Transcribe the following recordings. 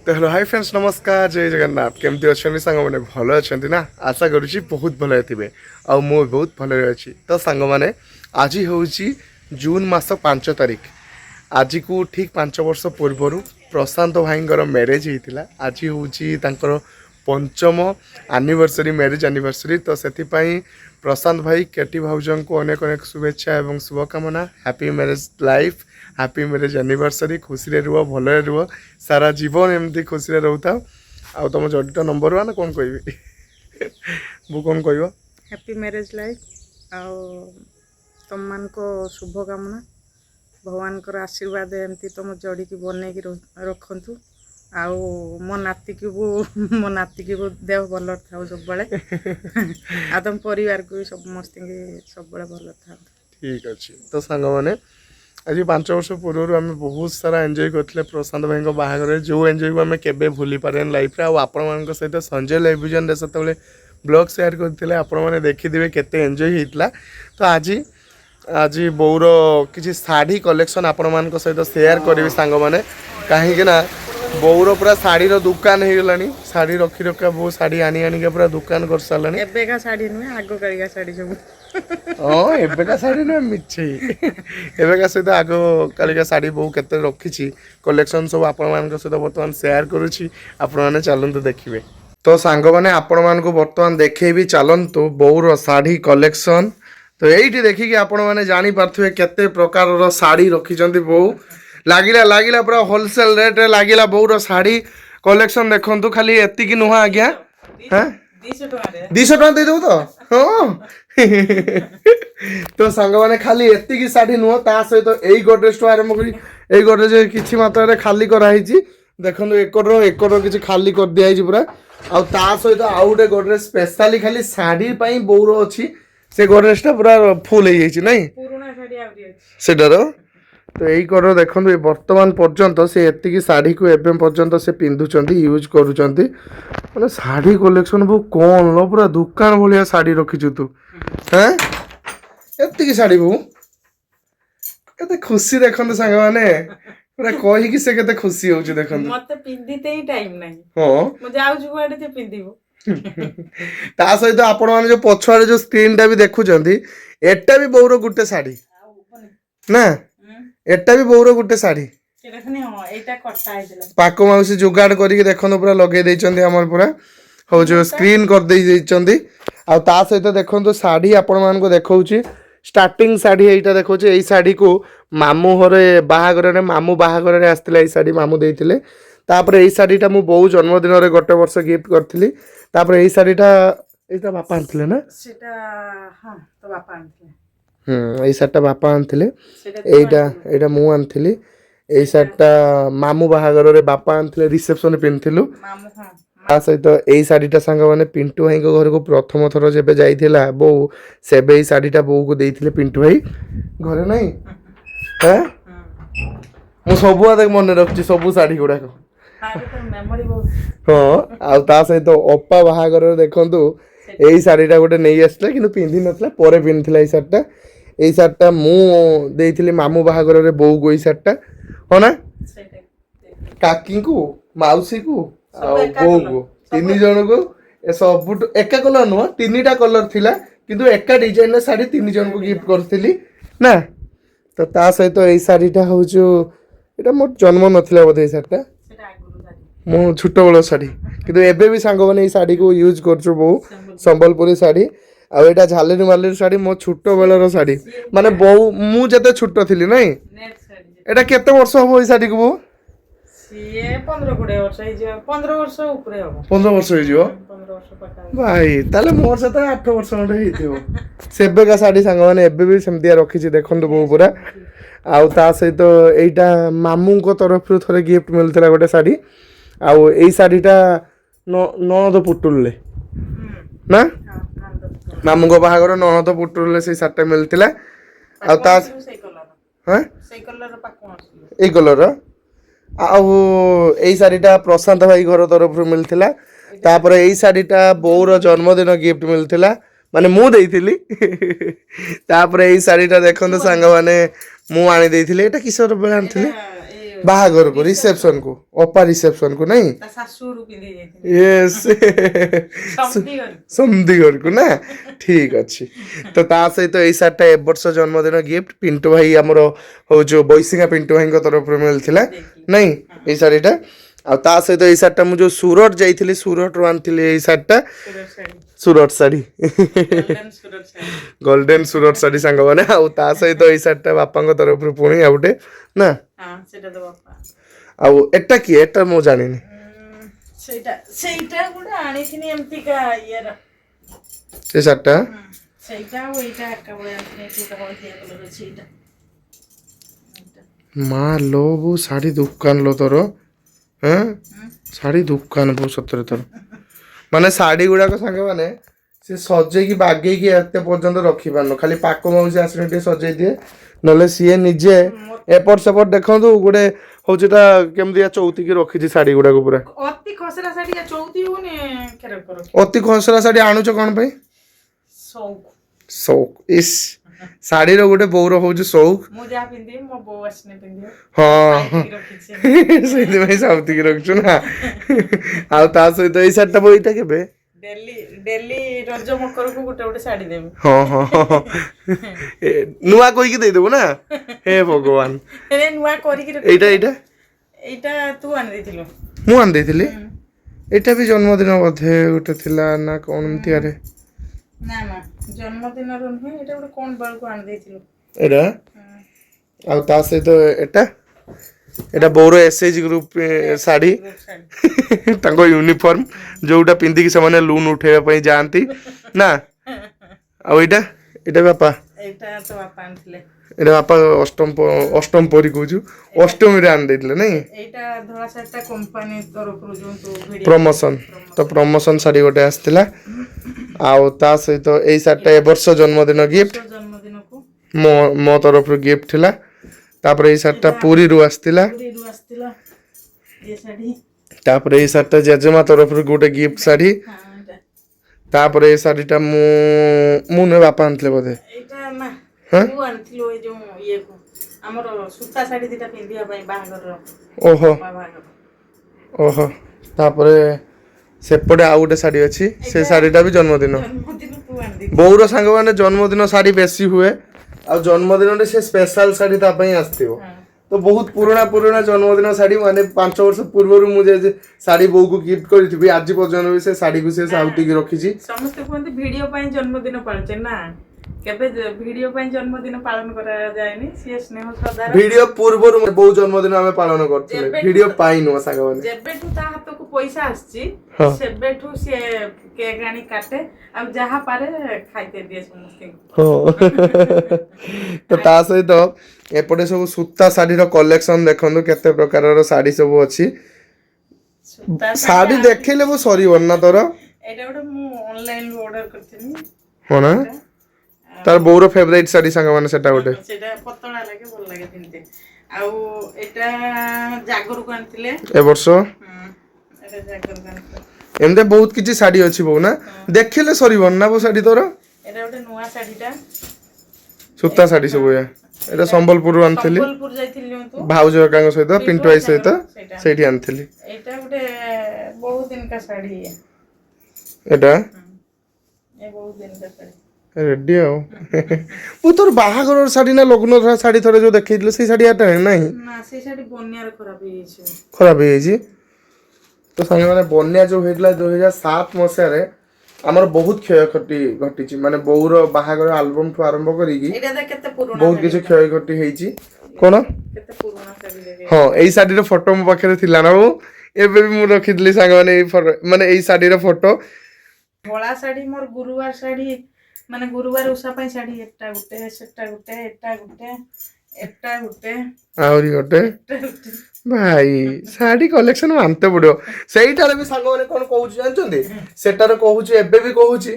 तो hello hi friends नमस्कार जय जगन्नाथ केमती अच्छा सांग मैंने भल अच्छा ना आशा करुँची बहुत भल थे आ मु बहुत भल अच्छी तो सांग मैंने आज हूँ जून मास 5 तारिख आज को ठीक 5 वर्ष पूर्वर प्रशांत भाईंर मैरेज होता आज हूँ पंचम एनिवर्सरी मैरेज एनिवर्सरी तो से प्रशांत भाई केटी भाउजों को अनेक अनेक शुभेच्छा एवं शुभकामना happy marriage life happy marriage anniversary खुशी रुह भल रुह सारा जीवन एमती खुशी रोता आ तुम जडित नंबर वन कौन कह वो कौन कह हैप्पी मैरेज लाइफ आउ तुम मान को शुभकामना भगवान को आशीर्वाद एमती तुम जोड़ी की बनई रखु आउ मो नाती की देह भल था सब आ तुम परिवार को भी समस्त सब भल था ठीक अच्छे तो सांग मैंने आज 5 वर्ष पूर्व आम बहुत सारा एंजॉय करते प्रशांत भाई बाहागर जो एंजॉय को आम के भूली पारे लाइफ आपण सहित संजय टेलीविजन से ब्लॉग शेयर करते आपण मैंने देखिथे केते एंजॉय होता तो आज आज बोर किसी शाढ़ी कलेक्शन आपण मान सहित शेयर करी सांग मैंने कहीं बोर पूरा शाढ़ी दुकान हो गलानी शाढ़ी रखी रखा बो शाढ़ी आनी आनी पूरा दुकान कर सारे एबेका शाढ़ी नुहे आगो कालिका शाढ़ी सब हाँ एबेका शाढ़ी नुहे मिछे एबेका सहित आग कालिका शाढ़ी बो केते रखी कलेक्शन सब आपण मान सहित बर्तमान शेयर करुँची आपण मैंने चलतु देखिए तो सांग मैंने आपण मान बर्तमान देखेबी चलतु बोर शाढ़ी कलेक्शन तो यही देखिकी आपण मैंने जानी पार्थिबे केते प्रकार शाढ़ी रखिछंती बो लागिला पूरा होलसेल रेट रे लागिला बोर शाढ़ी कलेक्शन देखंतु खाली एतिकी नुहा आज्ञा हैं 200 टका दे दो तो हाँ तो सांग मैंने खाली एतिकी शाढ़ी नुह ता सहित एई गोड्रेज टू आरंभ करी एई गोड्रेज किछि मात्रा रे खाली कराई देखो एकर किसी खाली कर दिया पूरा आ सहित आउ गोटे गोड्रेज स्पेशली खाली शाढ़ी पाई बोर अच्छी से गोड्रेज टा पूरा फुल हो जाइए नहीं सेटार तो यही कर देखो वर्तमान पर्यंत से एतिकी शाढ़ी को एवं पर्यंत से पिंधुंट यूज करुँच मतलब शाढ़ी कलेक्शन बो कौन लो पूरा दुकान भाया शाढ़ी रखीचु तू हैं एतिकी शाढ़ी बो केते खुशी देखते सांग मैंने पूरा कहीकि से केते खुशी होउछ देखंतु मते पिंदिते ही टाइम नाही हां मु जाउ जुआडे ते पिंदिबो ता सहित आपण माने जो पछुआरे जो स्क्रीन टा भी देखुचंती एटा भी बोर गुटे शाढ़ी ना एटा भी बोर गुटे शाढ़ी पाक माउसी जुगाड़ करके देखो पूरा लगे देइचंती हमर पूरा हो जो स्क्रीन कर देइचंती आ ता सहित देखो शाढ़ी आपण मान को देखौची स्टार्टिंग शाढ़ी एटा देखौची एई शाढ़ी को मामू घरे बाहागर रे मामू बाहागर रे आस्तिला एई शाढ़ी मामू देइथिले तापर एई शाढ़ीटा मु बहु जन्मदिन रे गोटे वर्ष गिफ्ट करथिली तापर एई शाढ़ीटा एटा बापा आनथिले ना सेटा हां तो बापा आनथिले एई शाढ़ीटा बापा आनथिले एटा मु आनथिली एई शाढ़ीटा मामू बाहागर रे बापा आनथिले रिसेप्शन पिनथिलु मामू हां आ सहित एई शाढ़ीटा सांग माने पिंटू भाई घर को प्रथम थर जेबे जाइथिला बो सेबे एई शाढ़ीटा बो को देइथिले पिंटू भाई घरे नहीं हैं मु सब आदे मन रखछि सब शाढ़ी गुडा को हाँ आ ता सहित अप्पा बाहागर देखंतु एई शाढ़ीटा गोटे नहीं आसला किंतु पिंधि नथला परे पिनथिला एई शाढ़ीटा मु देइथिली मामू बाहागर रे बो को एई शाढ़ीटा हो ना काकी को माउसी को आ बो को तीन जन को ए सब एका कलर नुह तीनटा कलर थिला किंतु एका डिजाइन शाढ़ी 3 जन को गिफ्ट करथिली ना तो ता सहित एई शाढ़ीटा होउछु एटा मोर जन्म नथिला बोधे एई शाढ़ीटा मो छोट बड़ शाढ़ी किंतु एबे भी सांग माने शाढ़ी को यूज करछु बहु संबलपुरी शाढ़ी आ एटा झालेरी मालेरी शाढ़ी मो छोट बेलर शाढ़ी माने बहु मु जते छोट थिली नै एटा केते वर्ष हो ई शाढ़ी को बहु ये 15-20 वर्ष हे जे 15 वर्ष ऊपर हो 15 वर्ष हे जियो 15 वर्ष पका भाई ताले मोर से 8 वर्ष नडे हेथियो सेबे का शाढ़ी सांग माने एबे भी सेमतिया रखिछि देखंतु बहु पूरा आ ता सहित एइटा मामू को तरफ रु थरे गिफ्ट मिलथिला गोटे शाढ़ी आउ एई शाढ़ीटा ननद पुटुलले ना मामू को बाहागर ननद पुटुलले से शाढ़ीटा मिलथिला आ ता हां से कलर पाको ए कलर आउ एई शाढ़ीटा प्रशांत भाई घर तरफ रु मिलथिला तापर एई शाढ़ीटा बोर जन्मदिन गिफ्ट मिलथिला माने मु देइथिली तापर एई शाढ़ीटा देखंतु सांग माने मु आनी देइथिली एटा किसर बेला आनथिले ବାହାଘରକୁ ରିସେପସନକୁ ଅପା ରିସେପସନକୁ ନାଇଁ ତା ଶାଶୁରୁ ପିନ୍ଧି ଯାଇଥିଲି ୟେସ୍ ସମତି ଘରକୁ। ସମଧି ଘରକୁ ନା ଠିକ ଅଛି ତ ତା ସହିତ ଏଇ ଶାର୍ଟଟା ଏ ବର୍ଷ ଜନ୍ମଦିନ ଗିଫ୍ଟ ପିଣ୍ଟୁ ଭାଇ ଆମର ହଉଛି ବୈଶିଙ୍ଗା ପିଣ୍ଟୁ ଭାଇଙ୍କ ତରଫରୁ ମିଳିଥିଲା ନାଇଁ ଏଇ ଶାଢ଼ୀଟା ଆଉ ତା ସହିତ ଏଇ ଶାର୍ଟଟା ମୁଁ ଯୋଉ ସୁରଟ ଯାଇଥିଲି ସୁରଟରୁ ଆଣିଥିଲି ଏଇ ଶାର୍ଟଟା ସୁରଟ ଶାଢ଼ୀ ସୁରଟ ଶାଢ଼ୀ ଗୋଲ୍ଡେନ ସୁରଟ ଶାଢ଼ୀ। ଗୋଲ୍ଡେନ ସୁରଟ ଶାଢ଼ୀ ସାଙ୍ଗମାନେ ଆଉ ତା ସହିତ ଏଇ ଶାର୍ଟଟା ବାପାଙ୍କ ତରଫରୁ ପୁଣି ଆଉ ଗୋଟେ ନା ହଁ ସେଇଟା ତ ବାପା। ଆଉ ଏଟା କିଏ ଏଟା ମୁଁ ଜାଣିନି ସେଇଟା ସେଇଟା ଗୋଟେ ଆଣିଥିଲି ଏମିତିକା ଇଏର ସେ ଶାର୍ଟଟା ସେଇଟା ଆଉ ଏଇଟା ଏକା ଭଳିଆ ଆଣିଥିଲି ସେଇଟା ହଳଦିଆ କଲର ସେଇଟା ମା ଲୋ ବୋ ଶାଢ଼ୀ ଦୋକାନ ଲୋ ତୋର ହଁ ଶାଢ଼ୀ ଦୋକାନ ବୋ ସତରେ ତୋର ମାନେ ଶାଢ଼ୀ ଗୁଡ଼ାକ ସାଙ୍ଗମାନେ ସେ ସଜେଇକି ବାଗେଇକି ଏତେ ପର୍ଯ୍ୟନ୍ତ ରଖିପାରୁନ ଖାଲି ପାକ ମାଉସୀ ଆସିଲେ ଟିକେ ସଜେଇ ଦିଏ ନହେଲେ ସିଏ ନିଜେ ଏପଟ ସେପଟ ଦେଖନ୍ତୁ ଗୋଟେ ହଉଛି ତା କେମିତିଆ ଚଉତିକି ରଖିଛି ଶାଢ଼ୀ ଗୁଡ଼ାକ ପୁରା ଅତି ଖସରା ଶାଢ଼ୀ ଚଉତି ହଉନି କେରେ କର ଅତି ଖସରା ଶାଢ଼ୀ ଆଣୁଛ କ'ଣ ପାଇଁ ସଉକ ସଉକ ଇସ୍ ଶାଢ଼ୀର ଗୋଟେ ବୋଉର ହଉଛି ସଉକ ମୁଁ ଯାହା ପିନ୍ଧିବି ମୋ ବୋଉ ଆସିନେ ପିନ୍ଧିବ ହଁ ରଖିଛି ସେଇଥିପାଇଁ ସାଉତିକି ରଖୁଛୁ ନା ଆଉ ତା ସହିତ ଏଇ ଶାଢ଼ୀଟା ବଇଟା କେବେ ଡେଲି ଡେଲି ରଜ ମକରକୁ ଗୋଟେ ଗୋଟେ ଶାଢ଼ୀ ଦେବି ହଁ ହଁ ହଁ ନୂଆ କହିକି ଦେଇଦେବୁ ନା ହେ ଭଗବାନ ହେଲେ ନୂଆ କରିକି ଏଇଟା ଏଇଟା ଏଇଟା ତୁ ଆଣିଦେଇଥିଲୁ ମୁଁ ଆଣିଦେଇଥିଲି ଏଇଟା ବି ଜନ୍ମଦିନ ବୋଧେ ଗୋଟେ ଥିଲା ନା କ'ଣ ଏମିତି ଆରେ ନା ନା ଜନ୍ମଦିନର ନୁହେଁ ଏଇଟା ଗୋଟେ କ'ଣ ବେଳକୁ ଆଣିଦେଇଥିଲୁ ଏଇଟା ଆଉ ତା ସହିତ ଏଟା ଏଟା ବୋଉର ଏସ୍ଏଚ୍ ଗ୍ରୁପ ଶାଢ଼ୀ ତାଙ୍କ ୟୁନିଫର୍ମ ଯୋଉଟା ପିନ୍ଧିକି ସେମାନେ ଲୁନ୍ ଉଠେଇବା ପାଇଁ ଯାଆନ୍ତି ନା ଆଉ ଏଇଟା ଏଇଟା ବାପା ଏଇଟା ତ ବାପା ଆଣିଥିଲେ ଏଇଟା ବାପା ଅଷ୍ଟମ ପରି କହୁଛୁ ଅଷ୍ଟମୀରେ ଆଣି ଦେଇଥିଲେ ନାଇଁ ଏଇଟା ଧଳା ଶାଢ଼ୀଟା କମ୍ପାନୀ ତରଫରୁ ଯୋଉ ପ୍ରମୋସନ ତ ପ୍ରମୋସନ ଶାଢ଼ୀ ଗୋଟେ ଆସିଥିଲା ଆଉ ତା ସହିତ ଏଇ ଶାଢ଼ୀଟା ଏ ବର୍ଷ ଜନ୍ମଦିନ ଗିଫ୍ଟ ଜନ୍ମଦିନକୁ ମୋ ତରଫରୁ ଗିଫ୍ଟ ଥିଲା ତାପରେ ଏଇ ଶାଢ଼ୀଟା ପୁରୀରୁ ଆସିଥିଲା ଏ ଶାଢ଼ୀ ତାପରେ ଏଇ ଶାଢ଼ୀଟା ଜେଜେମା ତରଫରୁ ଗୋଟେ ଗିଫ୍ଟ ଶାଢ଼ୀ ତାପରେ ଏଇ ଶାଢ଼ୀଟା ମୁଁ ନୁହେଁ ବାପା ଆଣିଥିଲେ ବୋଧେ ଏଇଟା ନା ହଁ ତୁ ଆଣିଥିଲୁ ଏଇ ଯୋଉ ଇଏକୁ ଆମର ସୂତା ଶାଢ଼ୀ ଦିଟା ପିନ୍ଧିବା ପାଇଁ ବାହାଘରର ଓହୋ ବାହାଘର ଓହୋ ତାପରେ ସେପଟେ ଆଉ ଗୋଟେ ଶାଢ଼ୀ ଅଛି ସେ ଶାଢ଼ୀଟା ବି ଜନ୍ମଦିନ ଜନ୍ମଦିନ ତୁ ଆଣିଦେଇଥିଲୁ ବୋଉର ସାଙ୍ଗମାନେ ଜନ୍ମଦିନ ଶାଢ଼ୀ ବେଶୀ ହୁଏ ଆଉ ଜନ୍ମଦିନରେ ସେ ସ୍ପେଶାଲ ଶାଢ଼ୀ ତା ପାଇଁ ଆସିଥିବ ତ ବହୁତ ପୁରୁଣା ଜନ୍ମଦିନ ଶାଢ଼ୀ ମାନେ 5 ବର୍ଷ ପୂର୍ବରୁ ମୁଁ ଯେ ଶାଢ଼ୀ ବୋଉକୁ ଗିଫ୍ଟ କରିଥିବି ଆଜି ପର୍ଯ୍ୟନ୍ତ ବି ସେ ଶାଢ଼ୀକୁ ସେ ସାଉତିକି ରଖିଛି ସମସ୍ତେ କୁହନ୍ତି ଭିଡ଼ିଓ ପାଇଁ ଜନ୍ମଦିନ ପାଳୁଛେ ନା କେବେ ଭିଡ଼ିଓ ପାଇଁ ଜନ୍ମଦିନ ପାଳନ କରାଯାଏନି ସିଏ ସ୍ନେହ ଶ୍ରଦ୍ଧାର ଭିଡ଼ିଓ ପୂର୍ବରୁ ବୋଉ ଜନ୍ମଦିନ ଆମେ ପାଳନ କରୁଥିଲେ ଭିଡ଼ିଓ ପାଇଁ ନୁହଁ ସାଙ୍ଗମାନେ ଯେବେଠୁ ତା ହାତକୁ ପଇସା ଆସିଛି ହଁ। ସେବେଠୁ ସିଏ କେକ୍ ଆଣି କାଟେ ଆଉ ଯାହା ପାରେ ଖାଇତେ ଦିଏ ସମସ୍ତଙ୍କୁ ହଁ ତ ତା ସହିତ ଏପଟେ ସବୁ ସୂତା ଶାଢ଼ୀର କଲେକ୍ସନ ଦେଖନ୍ତୁ କେତେ ପ୍ରକାରର ଶାଢ଼ୀ ସବୁ ଅଛି ସୂତା ଶାଢ଼ୀ ଦେଖେଇଲେ ମୁଁ ସରିବନି ନା ତୋର ଏଇଟା ଗୋଟେ ମୁଁ ଅନଲାଇନରୁ ଅର୍ଡର କରିଥିଲି ହଁ ନା ତାର ବୋଉର ଫେଭରାଇଟ ଶାଢ଼ୀ ସାଙ୍ଗମାନେ ସେଟା ଗୋଟେ ସେଇଟା ପତଳା ଲାଗେ ଭଲ ଲାଗେ ପିନ୍ଧତେ ଆଉ ଏଇଟା ଜାଗରକୁ ଆଣିଥିଲେ ଏ ବର୍ଷ ଏଇଟା ଜାଗରକୁ ଆଣିଥିଲେ ଏମିତି ବହୁତ କିଛି ଶାଢ଼ୀ ଅଛି ବୋଉ ନା ଦେଖିଲେ ସରିବନି ନା ବୋଉ ଶାଢ଼ୀ ତୋର ଏଇଟା ଗୋଟେ ନୂଆ ଶାଢ଼ୀଟା ସୂତା ଶାଢ଼ୀ ସବୁ ଏଇଟା ସମ୍ବଲପୁରରୁ ଆଣିଥିଲି ସମ୍ବଲପୁର ଯାଇଥିଲି ତୁ ଭାଉଜ ଏକାଙ୍କ ସହିତ ପିଣ୍ଟୁ ଭାଇ ସହିତ ସେଇଠି ଆଣିଥିଲି ଏଇଟା ଗୋଟେ ବହୁତ ଦିନକା ଶାଢ଼ୀ ଏଇଟା ଏ ବହୁତ ଦିନକା ଶାଢ଼ୀ ରେଡି ଆଉ ମୁଁ ତୋର ବାହାଘର ଶାଢ଼ୀ ନା ଲଗ୍ନ ଶାଢ଼ୀ ଥରେ ଯୋଉ ଦେଖେଇଥିଲେ ସେଇ ଶାଢ଼ୀ ଆଟା ନାହିଁ ନା ସେଇ ଶାଢ଼ୀ ବନ୍ୟାରେ ଖରାପ ହେଇଯାଇଛି ଖରାପ ହେଇଯାଇଛି ତ ସାଙ୍ଗମାନେ ବନ୍ୟା ଯୋଉ ହେଇଥିଲା 2007 ମସିହାରେ ଆମର ବହୁତ କ୍ଷୟକ୍ଷତି ଘଟିଛି ମାନେ ବୋଉର ବାହାଘର ଆଲବମଠୁ ଆରମ୍ଭ କରିକି କେତେ ପୁରୁଣା ବହୁତ କିଛି କ୍ଷୟକ୍ଷତି ହେଇଛି କ'ଣ କେତେ ପୁରୁଣା ଶାଢ଼ୀ ହଁ ଏଇ ଶାଢ଼ୀର ଫଟୋ ମୋ ପାଖରେ ଥିଲା ନା ବୋଉ ଏବେ ବି ମୁଁ ରଖିଥିଲି ସାଙ୍ଗମାନେ ଏଇ ମାନେ ଏଇ ଶାଢ଼ୀର ଫଟୋ ଧଳା ଶାଢ଼ୀ ମୋର ଗୁରୁବାର ଶାଢ଼ୀ ମାନେ ଗୁରୁବାର ଓଷା ପାଇଁ ଶାଢ଼ୀ ଏଟା ଗୋଟେ ସେଟା ଗୋଟେ ଏଟା ଗୋଟେ ଏଟା ଗୋଟେ ଆହୁରି ଗୋଟେ ଭାଇ ଶାଢ଼ୀ କଲେକ୍ସନ ମାनते ପଡିବ ସେଇଟାରେ ବି ସାଙ୍ଗମାନେ କ'ଣ କହୁଛି ଜାଣିଛନ୍ତି ସେଟାରେ କହୁଛି ଏବେ ବି କହୁଛି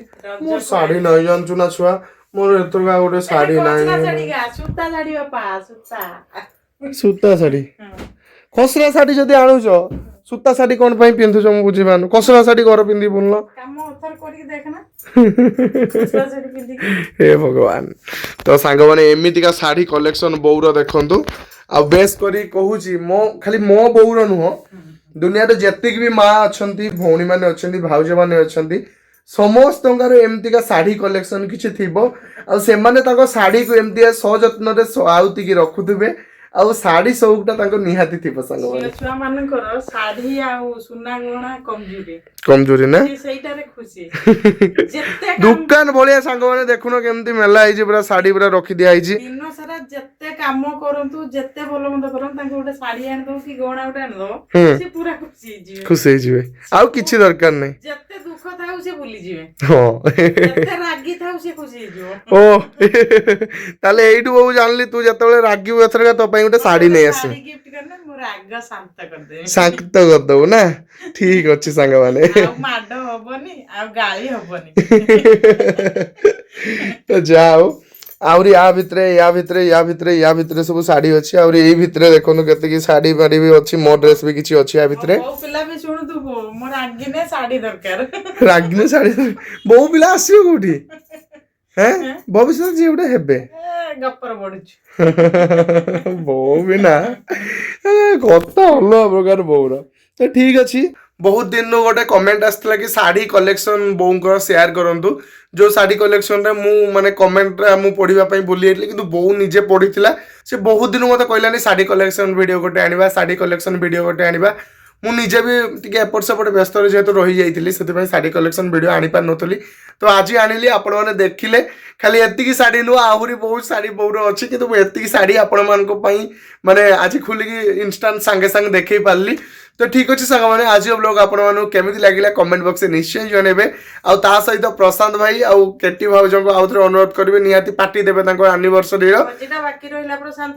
ମୋର ଶାଢ଼ୀ ନାହିଁ ଜାଣିଛୁ ନା ଛୁଆ ମୋର ଏଥରକ ଆଉ ଗୋଟେ ଶାଢ଼ୀ ନାହିଁ ସୂତା ଶାଢ଼ୀ ବାପା ସୂତା ଶାଢ଼ୀ ଖସରା ଶାଢ଼ୀ ଯଦି ଆଣୁଛ ସୂତା ଶାଢ଼ୀ କ'ଣ ପାଇଁ ପିନ୍ଧୁଛ ମୁଁ ବୁଝିପାରୁନି ଖସରା ଶାଢ଼ୀ ଘର ପିନ୍ଧି ବୁଲୁନ ହେ ଭଗବାନ ତ ସାଙ୍ଗମାନେ ଏମିତିକା ଶାଢ଼ୀ କଲେକ୍ସନ ବୋଉର ଦେଖନ୍ତୁ ଆଉ ବେଶ କରି କହୁଛି ମୋ ଖାଲି ମୋ ବୋଉର ନୁହଁ ଦୁନିଆରେ ଯେତିକି ବି ମା ଅଛନ୍ତି ଭଉଣୀ ମାନେ ଅଛନ୍ତି ଭାଉଜ ମାନେ ଅଛନ୍ତି ସମସ୍ତଙ୍କର ଏମିତିକା ଶାଢୀ କଲେକ୍ସନ କିଛି ଥିବ ଆଉ ସେମାନେ ତାଙ୍କ ଶାଢୀକୁ ଏମିତିଆ ସଯତ୍ନରେ ଆଉତିକି ରଖୁଥିବେ ଆଉ ଶାଢୀ ସଉକଟା ତାଙ୍କ ନିହାତି ଥିବ ଝିଅ ସାଙ୍ଗମାନେ ଛୁଆ ମାନଙ୍କର ଶାଢୀ ଆଉ ସୁନା ଗହଣା କମଜୋରି କମଜୋରି ନା ସିଏ ସେଇଟାରେ ଖୁସି ଯେତେ କାମ ଦୋକାନ ଭଳିଆ ସାଙ୍ଗମାନେ ଦେଖୁନ କେମିତି ମେଲା ହେଇଛି ପୁରା ଶାଢୀ ପୁରା ରଖି ଦିଆ ହେଇଛି ଦିନ ସାରା ଯେତେ କାମ କରନ୍ତୁ ଯେତେ ଭଲ ମନ୍ଦ କରନ୍ତୁ ତାଙ୍କୁ ଗୋଟେ ଶାଢୀ ଆଣିଦବ କି ଗହଣା ଗୋଟେ ଆଣିଦବ ସେ ପୁରା ଖୁସି ହେଇଯିବେ ଖୁସି ହେଇଯିବେ ଆଉ କିଛି ଦରକାର ନାହିଁ ଯେତେ ଦୁଃଖ ଥାଉ ସେ ଭୁଲିଯିବେ ହଁ ଯେତେ ରାଗି ଥାଉ ସେ ଖୁସି ହେଇଯିବ ଓ ତାହେଲେ ଏଇଠୁ ବୋଉ ଜାଣିଲି ତୁ ଯେତେବେଳେ ରାଗିବୁ ଏଥରକ ତୋ ପାଇଁ ଗୋଟେ ଶାଢୀ ନେଇ ଆସିବୁ ଶାଢୀ ଗିଫ୍ଟ କଲେ ମୋ ରାଗ ଶାନ୍ତ କରିଦେବି ଶାନ୍ତ କରିଦବୁ ନା ଠିକ ଅଛି ସାଙ୍ଗମାନେ ଆଉ ମାଡ ହବନି ଆଉ ଗାଳି ହବନି ତ ଯାହା ହଉ ଆହୁରି ୟା ଭିତରେ ସବୁ ଶାଢୀ ଅଛି ଆହୁରି ଏଇ ଭିତରେ ଦେଖନ୍ତୁ କେତିକି ଶାଢୀ ଫାଢୀ ବି ଅଛି ମୋ ଡ୍ରେସ ବି କିଛି ଅଛି ୟା ଭିତରେ ବୋଉ ପିଲା ବି ଶୁଣୁଥିବୁ ମୋ ରାଗିନେ ଶାଢୀ ଦରକାର ରାଗିଲେ ଶାଢୀ ବୋଉ ପିଲା ଆସିବ କୋଉଠି ହେଁ ଭବିଷ୍ୟତରେ ଯିଏ ଗୋଟେ ହେବେ ଗପର ବଢୁଛୁ ବୋଉ ବି ନା କଥା ଅଲଗା ପ୍ରକାର ବୋଉର ତ ଠିକ ଅଛି ବହୁତ ଦିନରୁ ଗୋଟେ କମେଣ୍ଟ ଆସିଥିଲା କି ଶାଢୀ କଲେକ୍ସନ ବୋଉଙ୍କର ସେୟାର କରନ୍ତୁ ଯୋଉ ଶାଢୀ କଲେକ୍ସନରେ ମୁଁ ମାନେ କମେଣ୍ଟରେ ମୁଁ ପଢିବା ପାଇଁ ଭୁଲି ଯାଇଥିଲି କିନ୍ତୁ ବୋଉ ନିଜେ ପଢିଥିଲା ସେ ବହୁତ ଦିନ ମତେ କହିଲାନି ଶାଢୀ କଲେକ୍ସନ ଭିଡିଓ ଗୋଟେ ଆଣିବା ଶାଢୀ କଲେକ୍ସନ ଭିଡିଓ ଗୋଟେ ଆଣିବା ମୁଁ ନିଜେ ବି ଟିକେ ଏପଟ ସେପଟ ବ୍ୟସ୍ତରେ ଯେହେତୁ ରହିଯାଇଥିଲି ସେଥିପାଇଁ ଶାଢୀ କଲେକ୍ସନ ଭିଡିଓ ଆଣିପାରିନଥିଲି ତ ଆଜି ଆଣିଲି ଆପଣମାନେ ଦେଖିଲେ ଖାଲି ଏତିକି ଶାଢୀ ନୁହଁ ଆହୁରି ବହୁତ ଶାଢୀ ବୋଉର ଅଛି କିନ୍ତୁ ମୁଁ ଏତିକି ଶାଢୀ ଆପଣମାନଙ୍କ ପାଇଁ ମାନେ ଆଜି ଖୋଲିକି ଇନଷ୍ଟାଣ୍ଟ ସାଙ୍ଗେ ସାଙ୍ଗେ ଦେଖେଇ ପାରିଲି ତ ଠିକ ଅଛି ସାଙ୍ଗମାନେ ଆଜିର ବ୍ଲଗ ଆପଣମାନଙ୍କୁ କେମିତି ଲାଗିଲା କମେଣ୍ଟ ବକ୍ସରେ ନିଶ୍ଚୟ ଜଣେଇବେ ଆଉ ତା ସହିତ ପ୍ରଶାନ୍ତ ଭାଇ ଆଉ କେଟି ଭାଉଜଙ୍କୁ ଆଉ ଥରେ ଅନୁରୋଧ କରିବେ ନିହାତି ପାର୍ଟି ଦେବେ ତାଙ୍କ ଆନିଭର୍ସରୀର ମଝିଟା ବାକି ରହିଲା ପ୍ରଶାନ୍ତ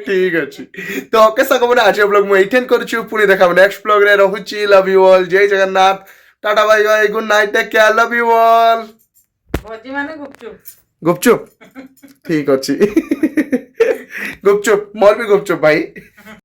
ଠିକ ଅଛି ତ ଓକେ ସାଙ୍ଗମାନେ ଆଜିର ବ୍ଲଗ ମୁଁ ଏଇଠି କରୁଛି ପୁଣି ଦେଖାବ ନେକ୍ସଟ ବ୍ଲଗରେ ରହୁଛି ଲଭ୍ ୟୁ ଅଲ୍ ଜୟ Jagannath tata bye bye good night take care love you all भोजी माने गुपचुप गुपचुप ठीक अच्छी गुपचुप मोर भी गुपचुप भाई